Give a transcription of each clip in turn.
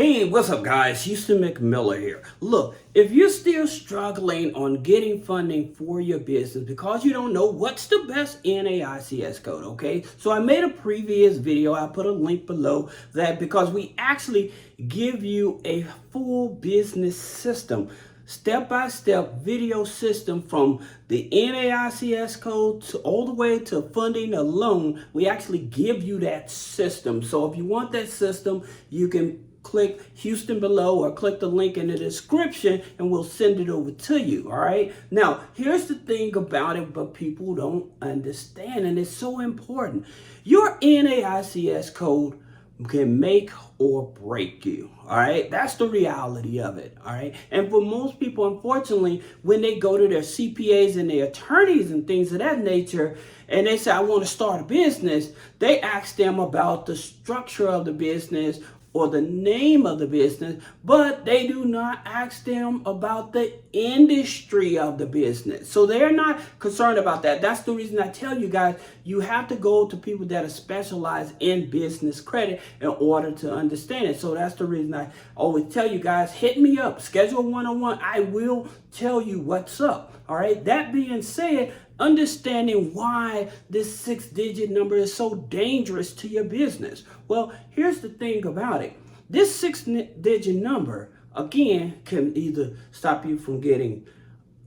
Hey, what's up guys? Houston McMillan here. Look, if you're still struggling on getting funding for your business because you don't know what's the best NAICS code, okay? So I made a previous video, I put a link below that because we actually give you a full business system, step-by-step video system from the NAICS code all the way to funding a loan. We actually give you that system. So if you want that system, you can click Houston below or click the link in the description and we'll send it over to you. All right. Now, here's the thing about it, but people don't understand, and it's so important. Your NAICS code can make or break you. All right. That's the reality of it. All right. And for most people, unfortunately, when they go to their CPAs and their attorneys and things of that nature, and they say, I want to start a business, they ask them about the structure of the business or the name of the business, but they do not ask them about the industry of the business. So they're not concerned about that. That's the reason I tell you guys, you have to go to people that are specialized in business credit in order to understand it. So that's the reason I always tell you guys, hit me up, schedule one-on-one. I will tell you what's up. All right. That being said, understanding why this 6-digit number is so dangerous to your business. Well, here's the thing about it. This 6-digit number, again, can either stop you from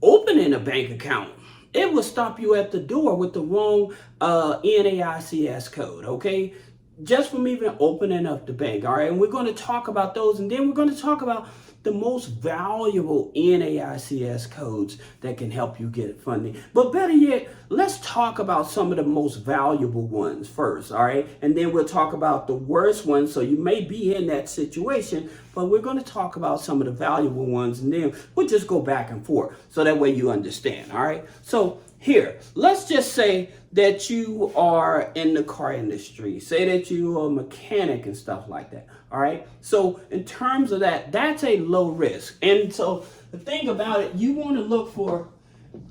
opening a bank account. It will stop you at the door with the wrong NAICS code, okay? Just from even opening up the bank, all right? And we're going to talk about those, and then we're going to talk about the most valuable NAICS codes that can help you get funding. But better yet, let's talk about some of the most valuable ones first, all right? And then we'll talk about the worst ones. So you may be in that situation, but we're going to talk about some of the valuable ones, and then we'll just go back and forth so that way you understand, all right? So here, let's just say that you are in the car industry. Say that you are a mechanic and stuff like that. All right. So in terms of that, that's a low risk. And so the thing about it, you want to look for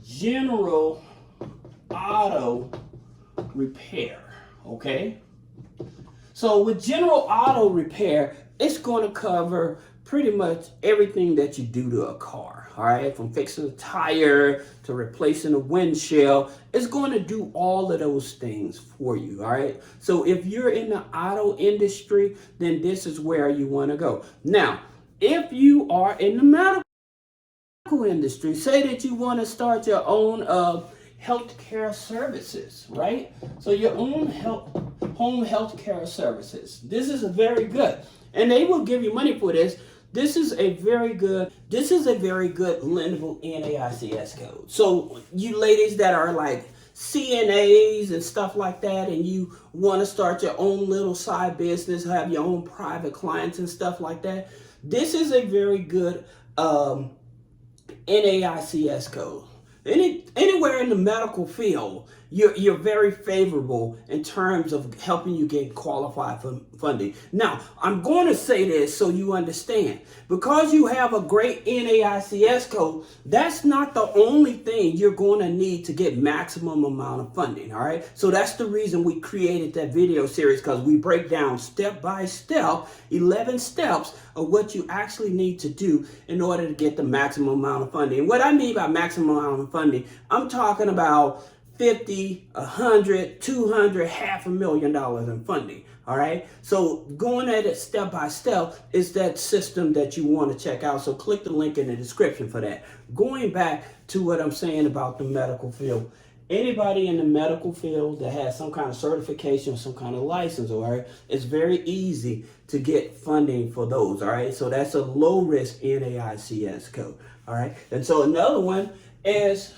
general auto repair. Okay. So with general auto repair, it's going to cover pretty much everything that you do to a car, all right? From fixing a tire to replacing a windshield, it's going to do all of those things for you, all right? So if you're in the auto industry, then this is where you want to go. Now, if you are in the medical industry, say that you want to start your own healthcare services, right? So your own home healthcare services. This is a very good, and they will give you money for this. This is a very good lendable NAICS code. So you ladies that are like CNAs and stuff like that, and you want to start your own little side business, have your own private clients and stuff like that, this is a very good NAICS code. Anywhere in the medical field, you're very favorable in terms of helping you get qualified for funding. Now, I'm going to say this so you understand. Because you have a great NAICS code, that's not the only thing you're going to need to get maximum amount of funding, all right? So that's the reason we created that video series, because we break down step by step, 11 steps of what you actually need to do in order to get the maximum amount of funding. And what I mean by maximum amount of funding, I'm talking about 50, 100, 200, $500,000 in funding. All right. So going at it step by step is that system that you want to check out. So click the link in the description for that. Going back to what I'm saying about the medical field. Anybody in the medical field that has some kind of certification, some kind of license, all right, it's very easy to get funding for those. All right. So that's a low risk NAICS code. All right. And so another one is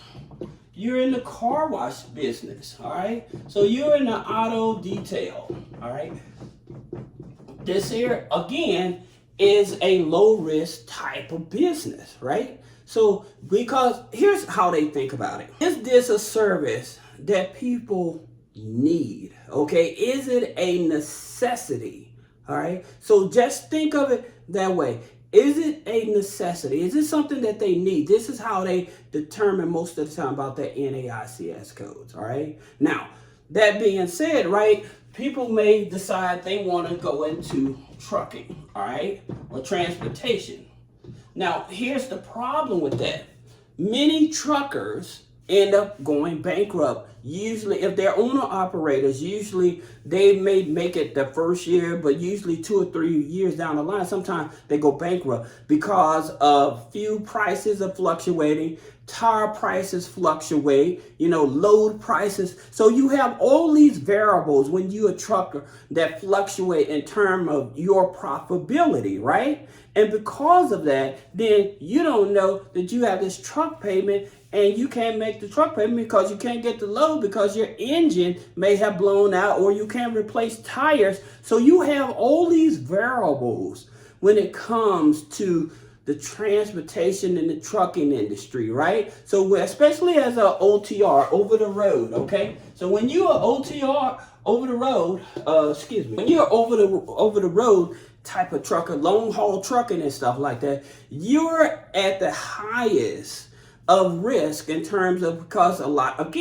you're in the car wash business, all right? So you're in the auto detail, all right? This here, again, is a low-risk type of business, right? So because here's how they think about it. Is this a service that people need, okay? Is it a necessity, all right? So just think of it that way. Is it a necessity? Is it something that they need? This is how they determine most of the time about their NAICS codes, all right? Now, that being said, right, people may decide they want to go into trucking, all right, or transportation. Now, here's the problem with that. Many truckers end up going bankrupt. Usually, if they're owner operators, usually they may make it the first year, but usually 2 or 3 years down the line, sometimes they go bankrupt because of fuel prices are fluctuating, tire prices fluctuate, load prices. So you have all these variables when you're a trucker that fluctuate in terms of your profitability, right? And because of that, then you don't know that you have this truck payment and you can't make the truck payment because you can't get the load because your engine may have blown out or you can't replace tires. So you have all these variables when it comes to the transportation and the trucking industry, right? So especially as a OTR, over the road, okay? So when you're an OTR, over the road, when you're over the road type of trucker, long haul trucking and stuff like that, you're at the highest of risk in terms of, because a lot of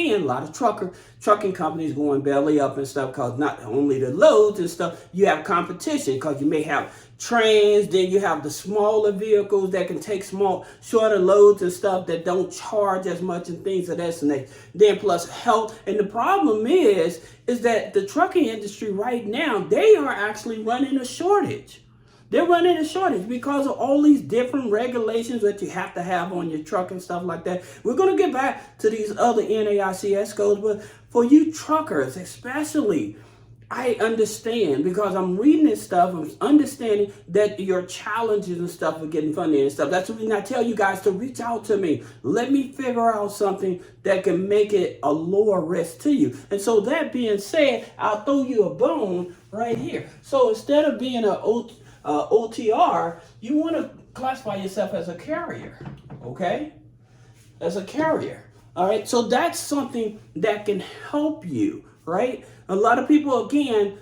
trucking companies going belly up and stuff, because not only the loads and stuff, you have competition because you may have trains, then you have the smaller vehicles that can take shorter loads and stuff that don't charge as much and things of that nature. Then plus health. And the problem is that the trucking industry right now, they are actually running a shortage. They're running a shortage because of all these different regulations that you have to have on your truck and stuff like that. We're going to get back to these other NAICS codes, but for you truckers especially, I understand because I'm reading this stuff, I'm understanding that your challenges and stuff are getting funding and stuff. That's the reason I tell you guys to reach out to me. Let me figure out something that can make it a lower risk to you. And so that being said, I'll throw you a bone right here. So instead of being an OTR, you want to classify yourself as a carrier, okay? As a carrier, all right? So that's something that can help you, right? A lot of people, again,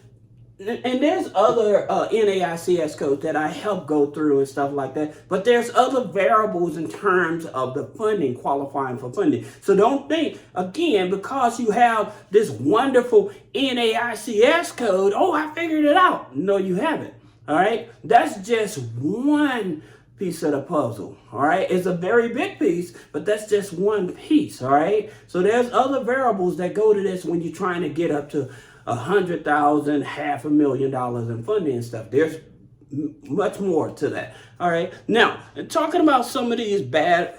and there's other NAICS codes that I help go through and stuff like that, but there's other variables in terms of the funding, qualifying for funding. So don't think, again, because you have this wonderful NAICS code, oh, I figured it out. No, you haven't. All right, that's just one piece of the puzzle. All right, it's a very big piece, but that's just one piece. All right, so there's other variables that go to this when you're trying to get up to $100,000, $500,000 in funding and stuff. There's much more to that. All right, now talking about some of these bad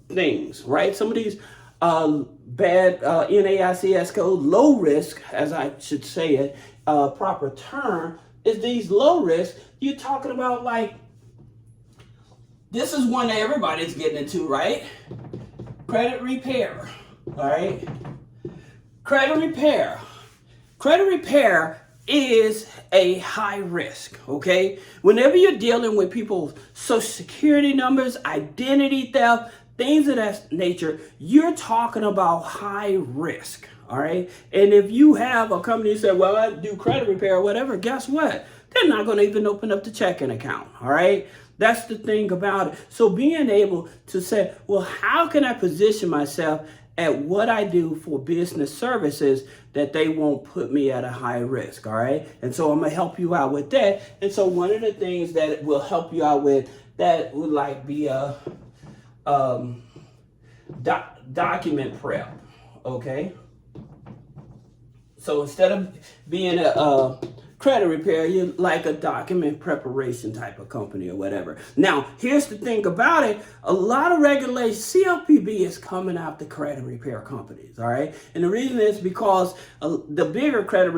things, right? Some of these bad NAICS code, low risk, as I should say it, proper term. Is these low risk, you're talking about like, this is one that everybody's getting into, right? Credit repair, all right? Credit repair. Credit repair is a high risk, okay? Whenever you're dealing with people's social security numbers, identity theft, things of that nature, you're talking about high risk. All right. And if you have a company that said, well, I do credit repair or whatever, guess what? They're not going to even open up the checking account. All right. That's the thing about it. So being able to say, well, how can I position myself at what I do for business services that they won't put me at a high risk? All right. And so I'm going to help you out with that. And so one of the things that will help you out with that would like be a document prep. Okay. So instead of being a credit repair, you're like a document preparation type of company or whatever. Now, here's the thing about it. A lot of regulations, CFPB is coming after credit repair companies, all right? And the reason is because the bigger credit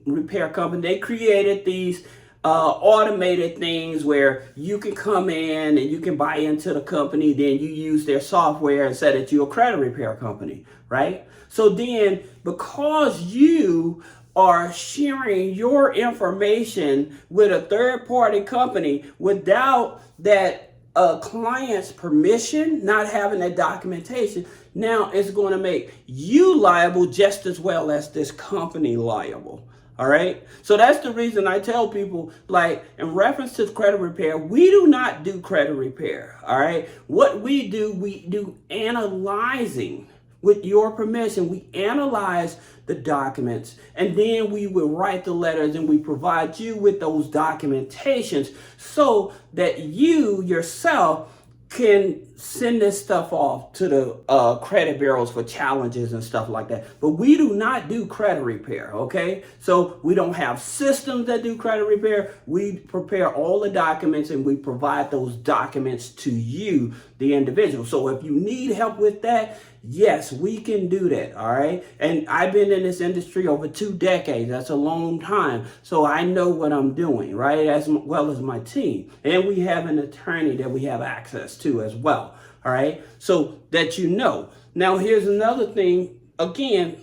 repair company, they created these automated things where you can come in and you can buy into the company, then you use their software and say that you're a credit repair company, right? So then because you are sharing your information with a third-party company without that client's permission, not having that documentation, now it's going to make you liable just as well as this company liable. All right. So that's the reason I tell people, like, in reference to credit repair, we do not do credit repair. All right. What we do analyzing with your permission, we analyze the documents, and then we will write the letters and we provide you with those documentations so that you yourself can send this stuff off to the credit bureaus for challenges and stuff like that. But we do not do credit repair, okay? So we don't have systems that do credit repair. We prepare all the documents and we provide those documents to you, the individual. So if you need help with that, yes, we can do that, all right? And I've been in this industry over 2 decades. That's a long time. So I know what I'm doing, right? As well as my team. And we have an attorney that we have access to as well, all right? So that you know. Now, here's another thing, again,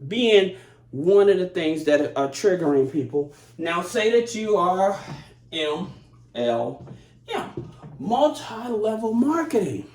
being one of the things that are triggering people. Now, say that you are MLM, multi-level marketing.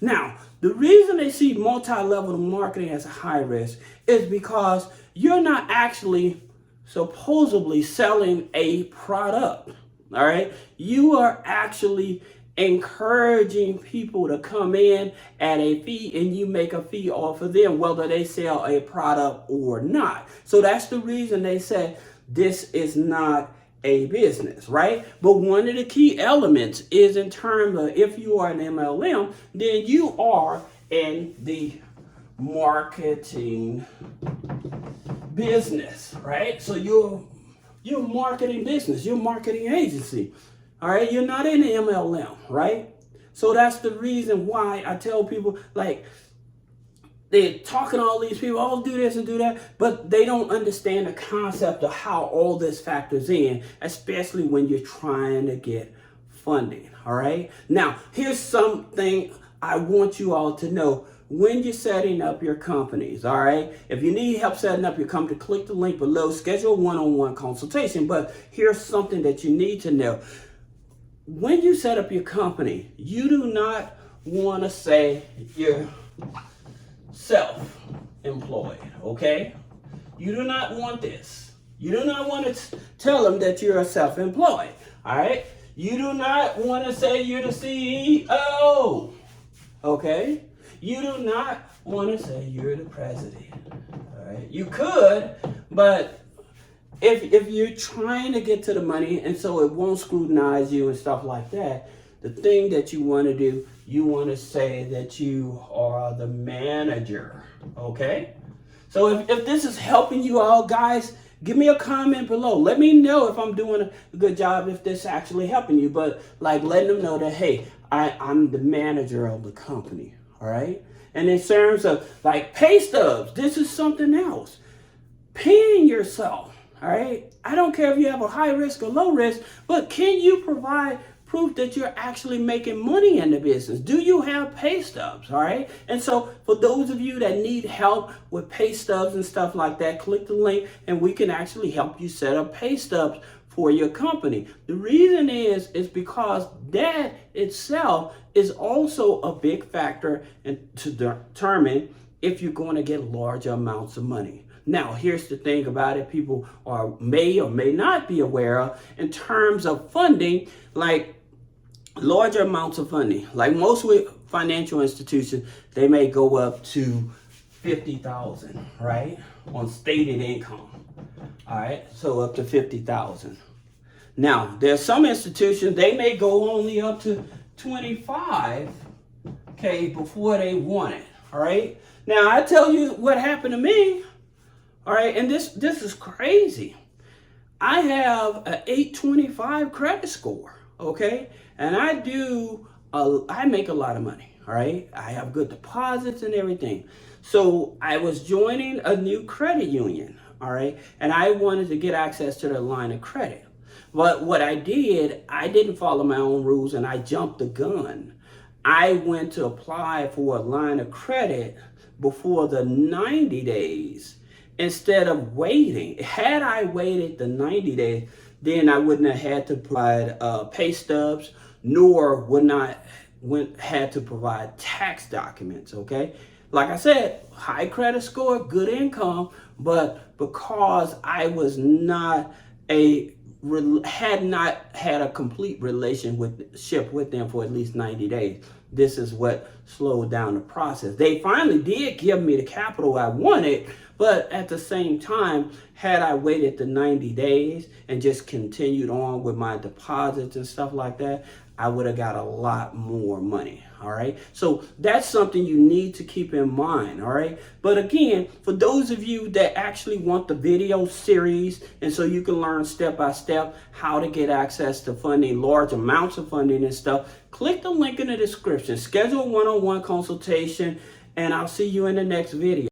Now, the reason they see multi-level marketing as a high risk is because you're not actually supposedly selling a product, all right? You are actually encouraging people to come in at a fee, and you make a fee off of them, whether they sell a product or not. So that's the reason they say this is not a business, right? But one of the key elements is in terms of if you are an MLM, then you are in the marketing business, right? So you're a marketing business, you're a marketing agency, all right? You're not in the MLM, right? So that's the reason why I tell people, like, they're talking to all these people, oh, do this and do that, but they don't understand the concept of how all this factors in, especially when you're trying to get funding, all right? Now, here's something I want you all to know when you're setting up your companies, all right? If you need help setting up your company, click the link below, schedule a one-on-one consultation, but here's something that you need to know. When you set up your company, you do not want to say you're self-employed, okay? You do not want this. You do not want to tell them that you're a self-employed, all right? You do not want to say you're the CEO, okay? You do not want to say you're the president, all right? You could, but if you're trying to get to the money and so it won't scrutinize you and stuff like that, the thing that you want to do, you want to say that you are the manager, okay? So if this is helping you all, guys, give me a comment below. Let me know if I'm doing a good job, if this is actually helping you. But like letting them know that, hey, I'm the manager of the company, all right? And in terms of like pay stubs, this is something else. Paying yourself, all right? I don't care if you have a high risk or low risk, but can you provide proof that you're actually making money in the business? Do you have pay stubs, all right? And so for those of you that need help with pay stubs and stuff like that, click the link and we can actually help you set up pay stubs for your company. The reason is because that itself is also a big factor to determine if you're going to get large amounts of money. Now, here's the thing about it, people may or may not be aware of in terms of funding, like larger amounts of funding. Like most financial institutions, they may go up to $50,000, right, on stated income. All right, so up to $50,000. Now, there's some institutions, they may go only up to $25K before they want it. All right. Now, I tell you what happened to me. All right, and this is crazy. I have an 825 credit score, okay? And I make a lot of money, all right? I have good deposits and everything. So I was joining a new credit union, all right? And I wanted to get access to their line of credit. But what I did, I didn't follow my own rules and I jumped the gun. I went to apply for a line of credit before the 90 days. Instead of waiting. Had I waited the 90 days, then I wouldn't have had to provide pay stubs, nor had to provide tax documents, okay? Like I said, high credit score, good income, but because I was had not had a complete relationship with them for at least 90 days, this is what slowed down the process. They finally did give me the capital I wanted, but at the same time, had I waited the 90 days and just continued on with my deposits and stuff like that, I would have got a lot more money. All right. So that's something you need to keep in mind. All right. But again, for those of you that actually want the video series, and so you can learn step by step how to get access to funding, large amounts of funding and stuff, click the link in the description, schedule a one-on-one consultation, and I'll see you in the next video.